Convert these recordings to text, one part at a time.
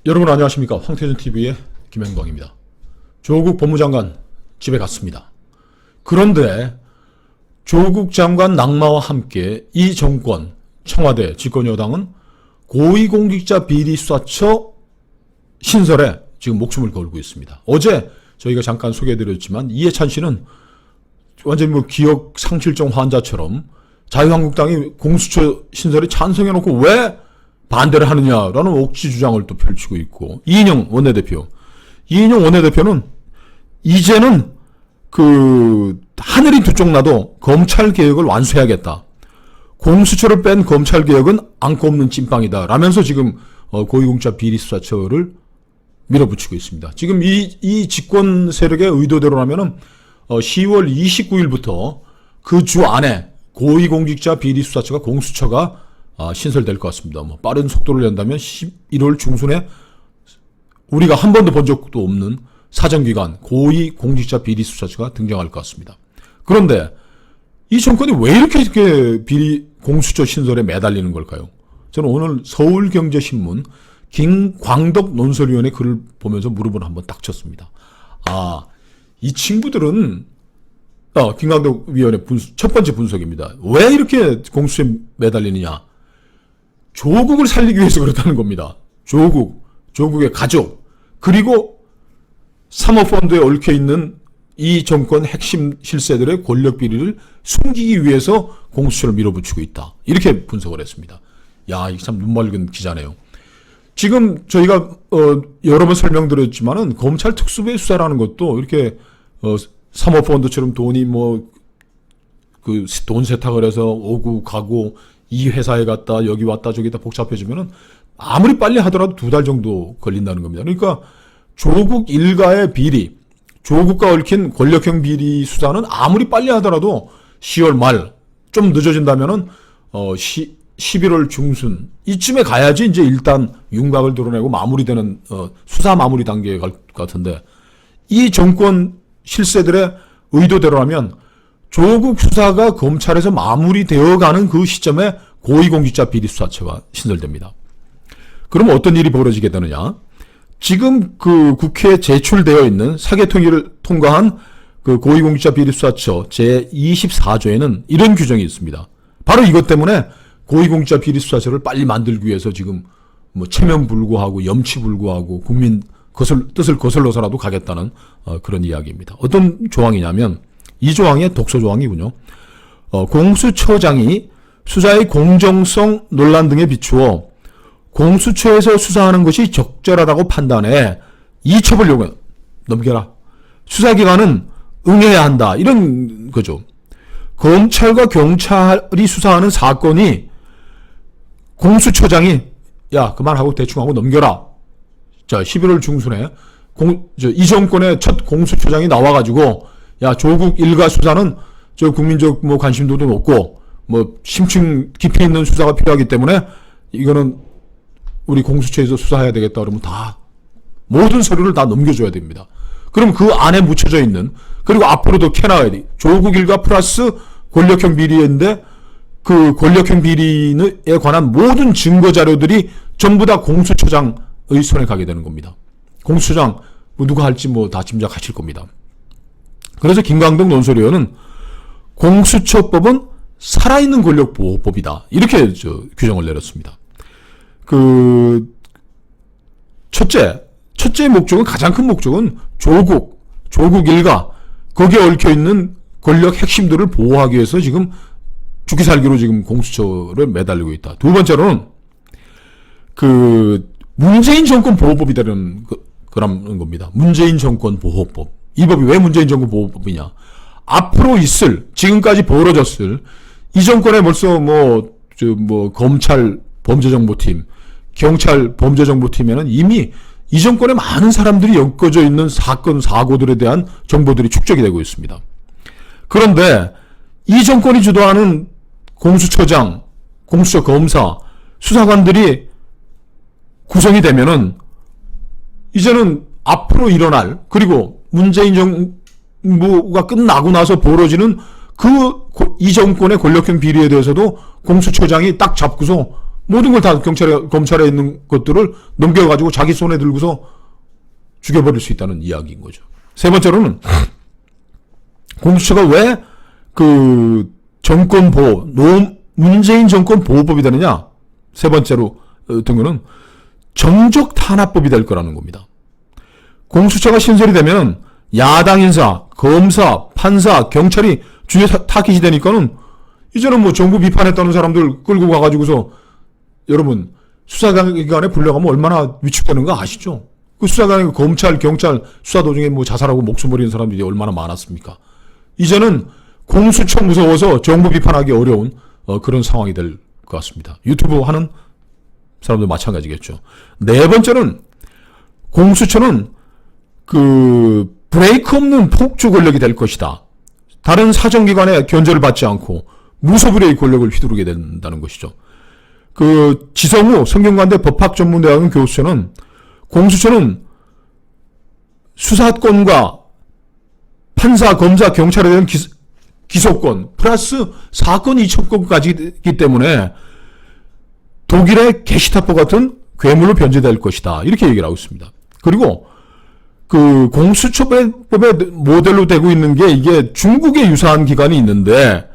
여러분 안녕하십니까. 황태준TV의 김현광입니다. 조국 법무장관 집에 갔습니다. 그런데 조국 장관 낙마와 함께 이 정권, 청와대 집권여당은 고위공직자 비리수사처 신설에 지금 목숨을 걸고 있습니다. 어제 저희가 잠깐 소개해드렸지만 이해찬 씨는 완전히 기억 상실증 환자처럼 자유한국당이 공수처 신설에 찬성해놓고 왜 반대를 하느냐라는 옥시 주장을 또 펼치고 있고, 이인영 원내대표는 이제는 하늘이 두 쪽 나도 검찰 개혁을 완수해야겠다. 공수처를 뺀 검찰 개혁은 안고 없는 찐빵이다 라면서 지금 고위공직자 비리수사처를 밀어붙이고 있습니다. 지금 이 집권 세력의 의도대로라면은 10월 29일부터 그 주 안에 고위공직자 비리수사처가 공수처가 신설될 것 같습니다. 빠른 속도를 낸다면 11월 중순에 우리가 한 번도 본 적도 없는 사정기관 고위공직자 비리수사처가 등장할 것 같습니다. 그런데 이 정권이 왜 이렇게 비리 공수처 신설에 매달리는 걸까요? 저는 오늘 서울경제신문 김광덕 논설위원의 글을 보면서 무릎을 한번 딱 쳤습니다. 이 친구들은 김광덕 위원의 첫 번째 분석입니다. 왜 이렇게 공수처에 매달리느냐? 조국을 살리기 위해서 그렇다는 겁니다. 조국의 가족, 그리고 사모펀드에 얽혀있는 이 정권 핵심 실세들의 권력 비리를 숨기기 위해서 공수처를 밀어붙이고 있다. 이렇게 분석을 했습니다. 이게 참 눈맑은 기자네요. 지금 저희가 여러 번 설명드렸지만은 검찰 특수부의 수사라는 것도 이렇게 사모펀드처럼 돈이 돈 세탁을 해서 오고 가고 이 회사에 갔다 여기 왔다 저기다 복잡해지면은 아무리 빨리 하더라도 2달 정도 걸린다는 겁니다. 그러니까 조국 일가의 비리, 조국과 얽힌 권력형 비리 수사는 아무리 빨리 하더라도 10월 말, 좀 늦어진다면은 11월 중순 이쯤에 가야지 이제 일단 윤곽을 드러내고 마무리되는 수사 마무리 단계에 갈 것 같은데, 이 정권 실세들의 의도대로라면 조국 수사가 검찰에서 마무리되어가는 그 시점에 고위공직자 비리수사처가 신설됩니다. 그럼 어떤 일이 벌어지게 되느냐? 지금 국회에 제출되어 있는 사개특위를 통과한 고위공직자 비리수사처 제24조에는 이런 규정이 있습니다. 바로 이것 때문에 고위공직자 비리수사처를 빨리 만들기 위해서 지금 체면불구하고 염치불구하고 국민 뜻을 거슬러서라도 가겠다는 그런 이야기입니다. 어떤 조항이냐면 이 조항의 독소 조항이군요. 공수처장이 수사의 공정성 논란 등에 비추어 공수처에서 수사하는 것이 적절하다고 판단해 이첩을 요구해 넘겨라. 수사기관은 응해야 한다. 이런 거죠. 검찰과 경찰이 수사하는 사건이 공수처장이 그만하고 대충하고 넘겨라. 자, 11월 중순에 이 정권의 첫 공수처장이 나와가지고 조국 일가 수사는 국민적 관심도도 높고 심층 깊이 있는 수사가 필요하기 때문에 이거는 우리 공수처에서 수사해야 되겠다 그러면 다 모든 서류를 다 넘겨줘야 됩니다. 그럼 그 안에 묻혀져 있는, 그리고 앞으로도 캐나가야 돼. 조국 일가 플러스 권력형 비리인데 그 권력형 비리에 관한 모든 증거 자료들이 전부 다 공수처장의 손에 가게 되는 겁니다. 공수처장 누가 할지 다 짐작하실 겁니다. 그래서 김광덕 논설위원은 공수처법은 살아있는 권력보호법이다. 이렇게 규정을 내렸습니다. 첫째 목적은, 가장 큰 목적은 조국 일가, 거기에 얽혀있는 권력 핵심들을 보호하기 위해서 지금 죽기 살기로 지금 공수처를 매달리고 있다. 두 번째로는 문재인 정권 보호법이라는 거라는 겁니다. 문재인 정권 보호법. 이 법이 왜 문재인 정권 보호법이냐? 앞으로 지금까지 벌어졌을 이 정권에 벌써 검찰 범죄정보팀, 경찰 범죄정보팀에는 이미 이 정권에 많은 사람들이 엮어져 있는 사건, 사고들에 대한 정보들이 축적이 되고 있습니다. 그런데 이 정권이 주도하는 공수처장, 공수처 검사, 수사관들이 구성이 되면은 이제는 앞으로 일어날, 그리고 문재인 정부가 끝나고 나서 벌어지는 이 정권의 권력형 비리에 대해서도 공수처장이 딱 잡고서 모든 걸 다 검찰에 있는 것들을 넘겨가지고 자기 손에 들고서 죽여버릴 수 있다는 이야기인 거죠. 세 번째로는 공수처가 왜 그 정권 보호, 문재인 정권 보호법이 되느냐? 세 번째로 든 거는 정적 탄압법이 될 거라는 겁니다. 공수처가 신설이 되면 야당 인사, 검사, 판사, 경찰이 주요 타깃이 되니까는 이제는 뭐 정부 비판했다는 사람들 끌고 가가지고서 여러분 수사기관에 불려가면 얼마나 위축되는 거 아시죠? 그 수사기관에 검찰, 경찰 수사 도중에 뭐 자살하고 목숨 버리는 사람들이 얼마나 많았습니까? 이제는 공수처 무서워서 정부 비판하기 어려운 그런 상황이 될 것 같습니다. 유튜브 하는 사람도 마찬가지겠죠. 네 번째는 공수처는 그 브레이크 없는 폭주 권력이 될 것이다. 다른 사정기관의 견제를 받지 않고 무소불위의 권력을 휘두르게 된다는 것이죠. 그 지성우 성균관대 법학전문대학원 교수는 공수처는 수사권과 판사, 검사, 경찰에 대한 기소권 플러스 사건 이첩권까지 있기 때문에 독일의 게시타포 같은 괴물로 변제될 것이다. 이렇게 얘기를 하고 있습니다. 그리고 그 공수처법의 모델로 되고 있는 게 이게 중국에 유사한 기관이 있는데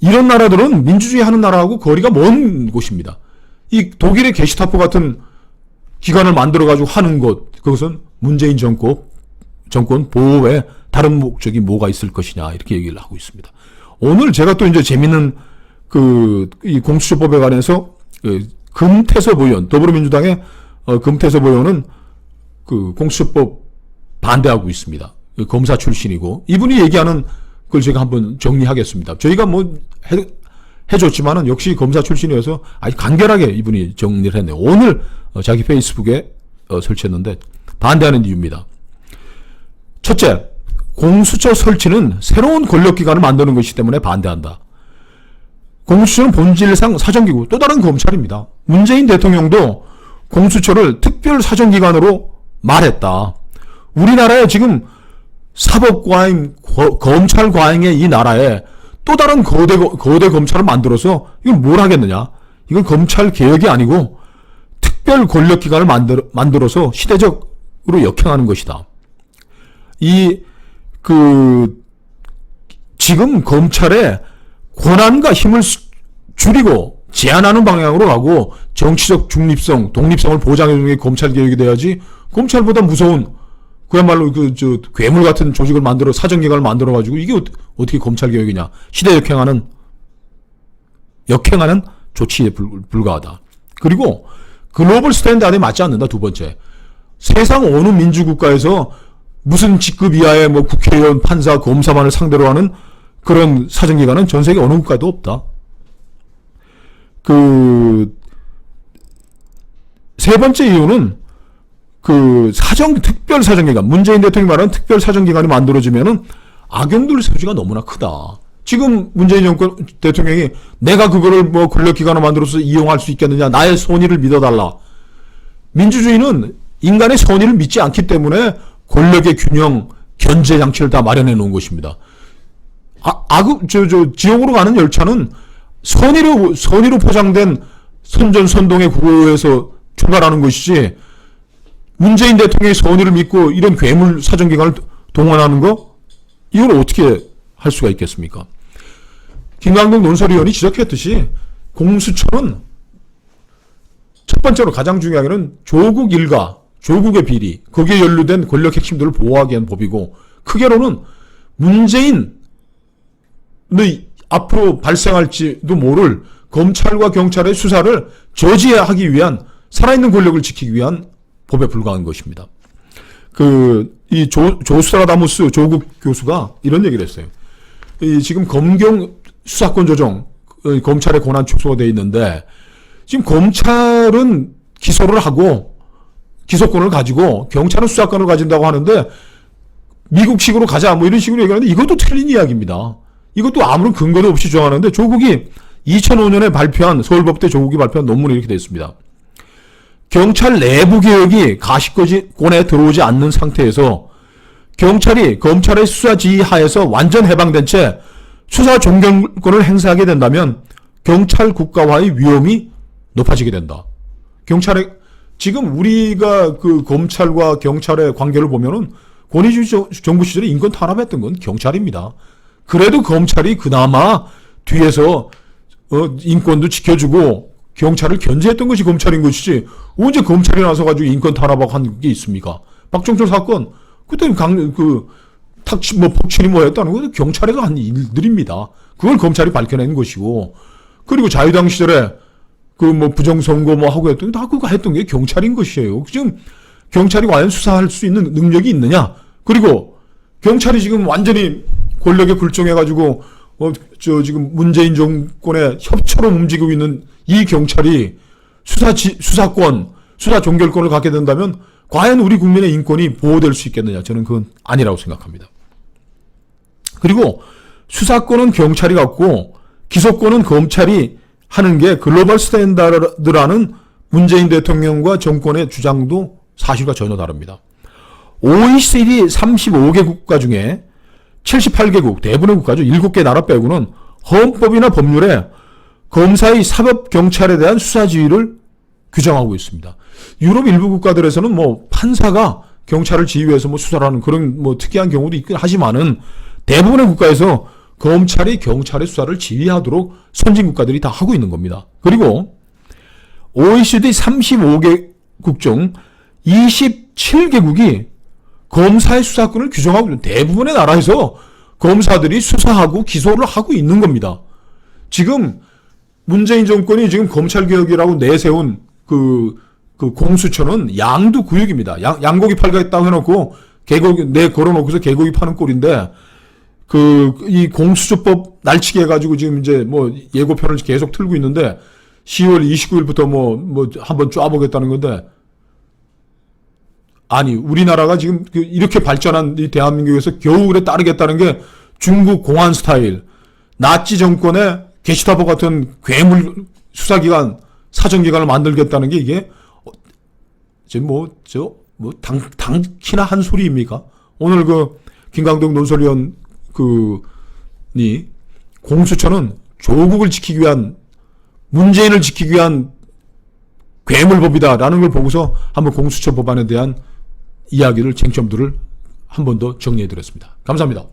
이런 나라들은 민주주의 하는 나라하고 거리가 먼 곳입니다. 이 독일의 게시타포 같은 기관을 만들어가지고 하는 것, 그것은 문재인 정권 보호에 다른 목적이 뭐가 있을 것이냐, 이렇게 얘기를 하고 있습니다. 오늘 제가 또 이제 재밌는 이 공수처법에 관해서 금태섭 의원, 더불어민주당의 금태섭 의원은 그 공수처법 반대하고 있습니다. 검사 출신이고, 이분이 얘기하는 걸 제가 한번 정리하겠습니다. 저희가 뭐 해줬지만은 역시 검사 출신이어서 아주 간결하게 이분이 정리를 했네요. 오늘 자기 페이스북에 설치했는데 반대하는 이유입니다. 첫째, 공수처 설치는 새로운 권력기관을 만드는 것이기 때문에 반대한다. 공수처는 본질상 사정기구, 또 다른 검찰입니다. 문재인 대통령도 공수처를 특별 사정기관으로 말했다. 우리나라에 지금 사법과잉, 검찰과잉의 이 나라에 또 다른 거대 검찰을 만들어서 이건 뭘 하겠느냐? 이건 검찰 개혁이 아니고 특별 권력기관을 만들어서 시대적으로 역행하는 것이다. 지금 검찰의 권한과 힘을 줄이고 제한하는 방향으로 가고 정치적 중립성, 독립성을 보장해주는 게 검찰 개혁이 돼야지 검찰보다 무서운 그야말로 괴물 같은 조직을 사정기관을 만들어가지고 이게 어떻게 검찰 개혁이냐. 시대 역행하는 조치에 불과하다. 그리고 글로벌 스탠다드에 맞지 않는다. 두 번째. 세상 어느 민주국가에서 무슨 직급 이하의 뭐 국회의원, 판사, 검사만을 상대로 하는 그런 사정기관은 전 세계 어느 국가에도 없다. 세 번째 이유는 특별 사정기관, 문재인 대통령이 말하는 특별 사정기관이 만들어지면은 악용될 소지가 너무나 크다. 지금 문재인 대통령이 내가 그거를 뭐 권력기관을 만들어서 이용할 수 있겠느냐, 나의 선의를 믿어달라. 민주주의는 인간의 선의를 믿지 않기 때문에 권력의 균형, 견제 장치를 다 마련해 놓은 것입니다. 지옥으로 가는 열차는 선의로 포장된 선전선동의 구호에서 출발하는 것이지, 문재인 대통령의 선의를 믿고 이런 괴물 사정기관을 동원하는 거, 이걸 어떻게 할 수가 있겠습니까? 김강동 논설위원이 지적했듯이 공수처는 첫 번째로 가장 중요한 건 조국 일가, 조국의 비리, 거기에 연루된 권력 핵심들을 보호하기 위한 법이고, 크게로는 문재인의 앞으로 발생할지도 모를 검찰과 경찰의 수사를 저지하기 위한, 살아있는 권력을 지키기 위한 법에 불과한 것입니다. 이 조스트라다무스 조국 교수가 이런 얘기를 했어요. 지금 검경 수사권 조정, 검찰의 권한 축소가 되어 있는데, 지금 검찰은 기소를 하고 기소권을 가지고 경찰은 수사권을 가진다고 하는데, 미국식으로 가자 뭐 이런 식으로 얘기하는데 이것도 틀린 이야기입니다. 이것도 아무런 근거도 없이 주장하는데, 조국이 2005년에 발표한, 서울법대 조국이 발표한 논문에 이렇게 되어 있습니다. 경찰 내부 개혁이 가시권에 들어오지 않는 상태에서 경찰이 검찰의 수사 지휘 하에서 완전 해방된 채 수사 종결권을 행사하게 된다면 경찰 국가화의 위험이 높아지게 된다. 경찰의 지금 우리가 그 검찰과 경찰의 관계를 보면은 권위주의 정부 시절에 인권 탄압했던 건 경찰입니다. 그래도 검찰이 그나마 뒤에서 인권도 지켜주고 경찰을 견제했던 것이 검찰인 것이지 언제 검찰이 나서가지고 인권 탄압하고 한 게 있습니까? 박정철 사건 그때 폭친이 했다는 건 경찰에서 한 일들입니다. 그걸 검찰이 밝혀낸 것이고 그리고 자유당 시절에 부정선거 하고 했던 다 그거 했던 게 경찰인 것이에요. 지금 경찰이 과연 수사할 수 있는 능력이 있느냐? 그리고 경찰이 지금 완전히 권력에 굴종해가지고 지금 문재인 정권의 협처럼 움직이고 있는 이 경찰이 수사권, 수사 종결권을 갖게 된다면 과연 우리 국민의 인권이 보호될 수 있겠느냐? 저는 그건 아니라고 생각합니다. 그리고 수사권은 경찰이 갖고 기소권은 검찰이 하는 게 글로벌 스탠다드라는 문재인 대통령과 정권의 주장도 사실과 전혀 다릅니다. OECD 35개 국가 중에 78개국, 대부분의 국가죠. 7개 나라 빼고는 헌법이나 법률에 검사의 사법경찰에 대한 수사 지휘를 규정하고 있습니다. 유럽 일부 국가들에서는 판사가 경찰을 지휘해서 수사를 하는 그런 특이한 경우도 있긴 하지만은 대부분의 국가에서 검찰이 경찰의 수사를 지휘하도록 선진 국가들이 다 하고 있는 겁니다. 그리고 OECD 35개국 중 27개국이 검사의 수사권을 규정하고 있는 대부분의 나라에서 검사들이 수사하고 기소를 하고 있는 겁니다. 지금 문재인 정권이 지금 검찰개혁이라고 내세운 그 공수처는 양두구육입니다. 양고기 팔겠다고 해놓고 내 걸어놓고서 개고기 파는 꼴인데 이 공수처법 날치기 해가지고 지금 이제 예고편을 계속 틀고 있는데 10월 29일부터 한번 쫙보겠다는 건데 아니 우리나라가 지금 이렇게 발전한 이 대한민국에서 겨우 그래 따르겠다는 게 중국 공안 스타일 나치 정권의 게시타포 같은 괴물 수사기관 사정기관을 만들겠다는 게 이게 지금 당키나 한 소리입니까? 오늘 김강동 논설위원 공수처는 조국을 지키기 위한 문재인을 지키기 위한 괴물법이다라는 걸 보고서 한번 공수처 법안에 대한 이야기를 쟁점들을 한 번 더 정리해 드렸습니다. 감사합니다.